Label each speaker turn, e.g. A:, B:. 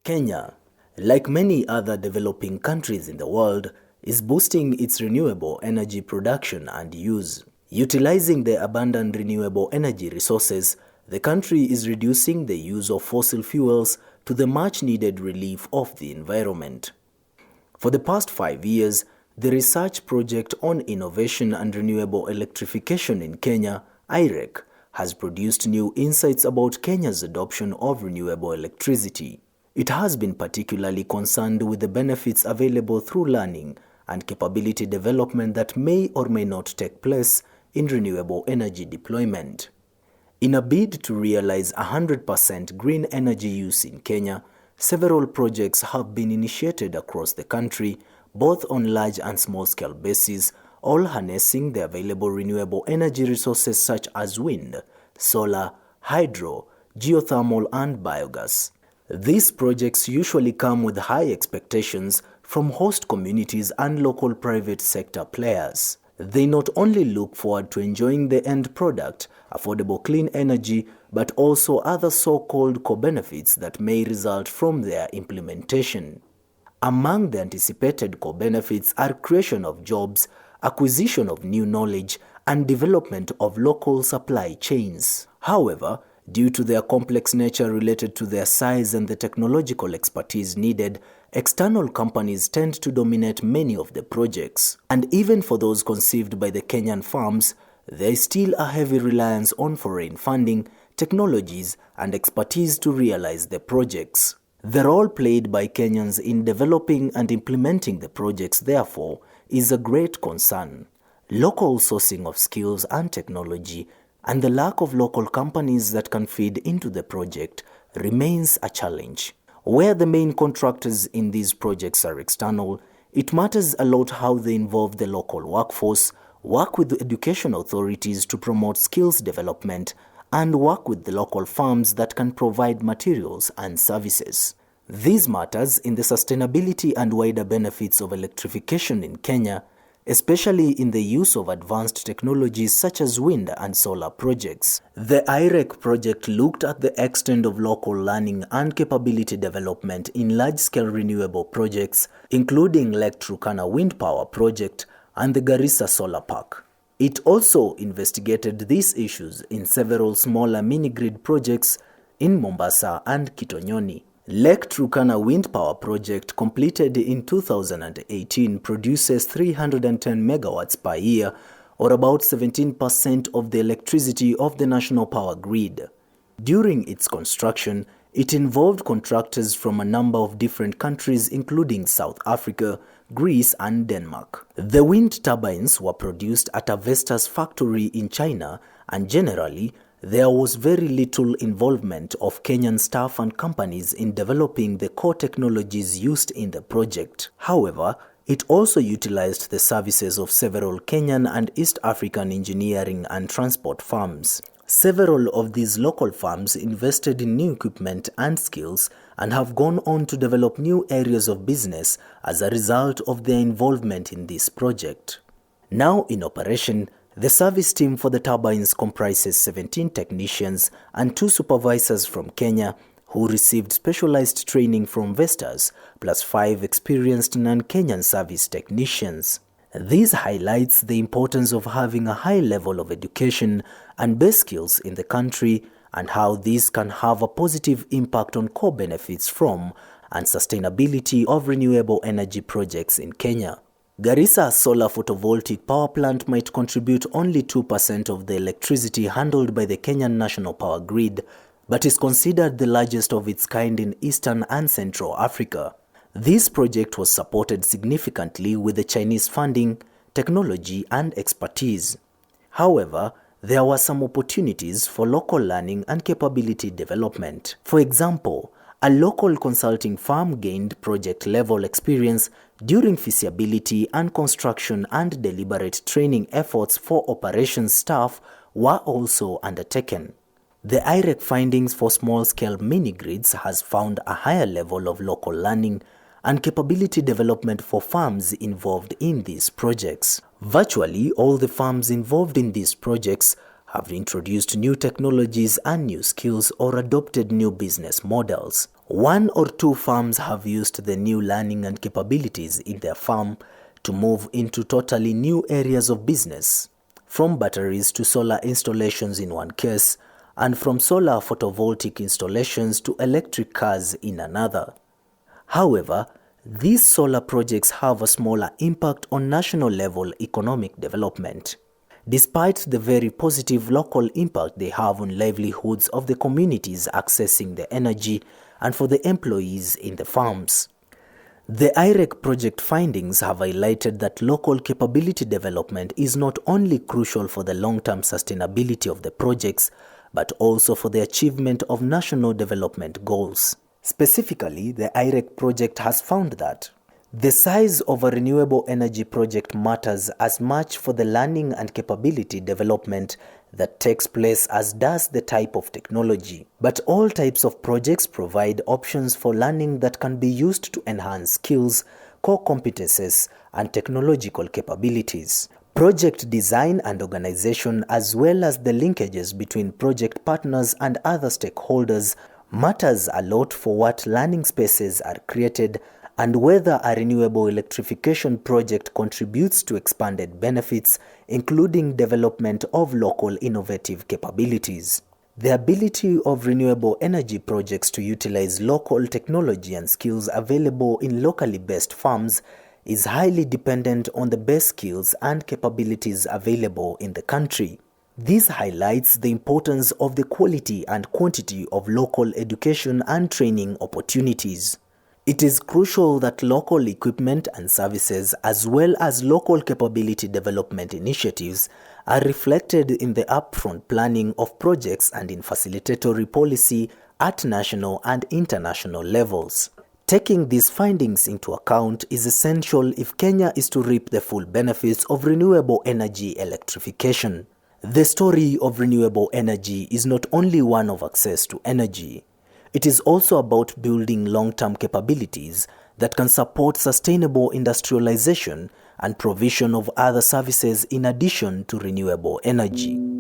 A: Kenya, like many other developing countries in the world, is boosting its renewable energy production and use. Utilizing the abundant renewable energy resources, the country is reducing the use of fossil fuels to the much-needed relief of the environment. For the past 5 years, the Research Project on Innovation and Renewable Electrification in Kenya, IREK, has produced new insights about Kenya's adoption of renewable electricity. It has been particularly concerned with the benefits available through learning and capability development that may or may not take place in renewable energy deployment. In a bid to realize 100% green energy use in Kenya, several projects have been initiated across the country, both on large and small-scale bases, all harnessing the available renewable energy resources such as wind, solar, hydro, geothermal, and biogas. These projects usually come with high expectations from host communities and local private sector players. They not only look forward to enjoying the end product, affordable clean energy, but also other so-called co-benefits that may result from their implementation. Among the anticipated co-benefits are creation of jobs, acquisition of new knowledge, and development of local supply chains. However, due to their complex nature related to their size and the technological expertise needed, external companies tend to dominate many of the projects. And even for those conceived by the Kenyan firms, there is still a heavy reliance on foreign funding, technologies, and expertise to realize the projects. The role played by Kenyans in developing and implementing the projects, therefore, is a great concern. Local sourcing of skills and technology and the lack of local companies that can feed into the project remains a challenge. Where the main contractors in these projects are external, it matters a lot how they involve the local workforce, work with the education authorities to promote skills development, and work with the local firms that can provide materials and services. These matters in the sustainability and wider benefits of electrification in Kenya, especially in the use of advanced technologies such as wind and solar projects. The IREK project looked at the extent of local learning and capability development in large-scale renewable projects, including Lake Turkana Wind Power Project and the Garissa Solar Park. It also investigated these issues in several smaller mini-grid projects in Mombasa and Kitonyoni. Lake Turkana Wind Power Project, completed in 2018, produces 310 megawatts per year, or about 17% of the electricity of the national power grid. During its construction, it involved contractors from a number of different countries including South Africa, Greece, and Denmark. The wind turbines were produced at a Vestas factory in China, and generally, there was very little involvement of Kenyan staff and companies in developing the core technologies used in the project. However, it also utilized the services of several Kenyan and East African engineering and transport firms. Several of these local firms invested in new equipment and skills and have gone on to develop new areas of business as a result of their involvement in this project. Now in operation, the service team for the turbines comprises 17 technicians and 2 supervisors from Kenya who received specialized training from Vestas, plus 5 experienced non-Kenyan service technicians. This highlights the importance of having a high level of education and base skills in the country and how these can have a positive impact on core benefits from and sustainability of renewable energy projects in Kenya. Garissa Solar Photovoltaic Power Plant might contribute only 2% of the electricity handled by the Kenyan national power grid, but is considered the largest of its kind in Eastern and Central Africa. This project was supported significantly with the Chinese funding, technology, and expertise. However, there were some opportunities for local learning and capability development. For example, a local consulting firm gained project-level experience during feasibility and construction, and deliberate training efforts for operations staff were also undertaken. The IREK findings for small-scale mini-grids has found a higher level of local learning and capability development for firms involved in these projects. Virtually all the firms involved in these projects have introduced new technologies and new skills or adopted new business models. One or two farms have used the new learning and capabilities in their farm to move into totally new areas of business, from batteries to solar installations in one case, and from solar photovoltaic installations to electric cars in another. However, these solar projects have a smaller impact on national level economic development, despite the very positive local impact they have on livelihoods of the communities accessing the energy and for the employees in the farms. The IREK project findings have highlighted that local capability development is not only crucial for the long-term sustainability of the projects, but also for the achievement of national development goals. Specifically, the IREK project has found that the size of a renewable energy project matters as much for the learning and capability development that takes place as does the type of technology. But all types of projects provide options for learning that can be used to enhance skills, core competences, and technological capabilities. Project design and organization, as well as the linkages between project partners and other stakeholders, matters a lot for what learning spaces are created and whether a renewable electrification project contributes to expanded benefits, including development of local innovative capabilities. The ability of renewable energy projects to utilize local technology and skills available in locally based farms is highly dependent on the best skills and capabilities available in the country. This highlights the importance of the quality and quantity of local education and training opportunities. It is crucial that local equipment and services, as well as local capability development initiatives, are reflected in the upfront planning of projects and in facilitatory policy at national and international levels. Taking these findings into account is essential if Kenya is to reap the full benefits of renewable energy electrification. The story of renewable energy is not only one of access to energy. It is also about building long-term capabilities that can support sustainable industrialization and provision of other services in addition to renewable energy.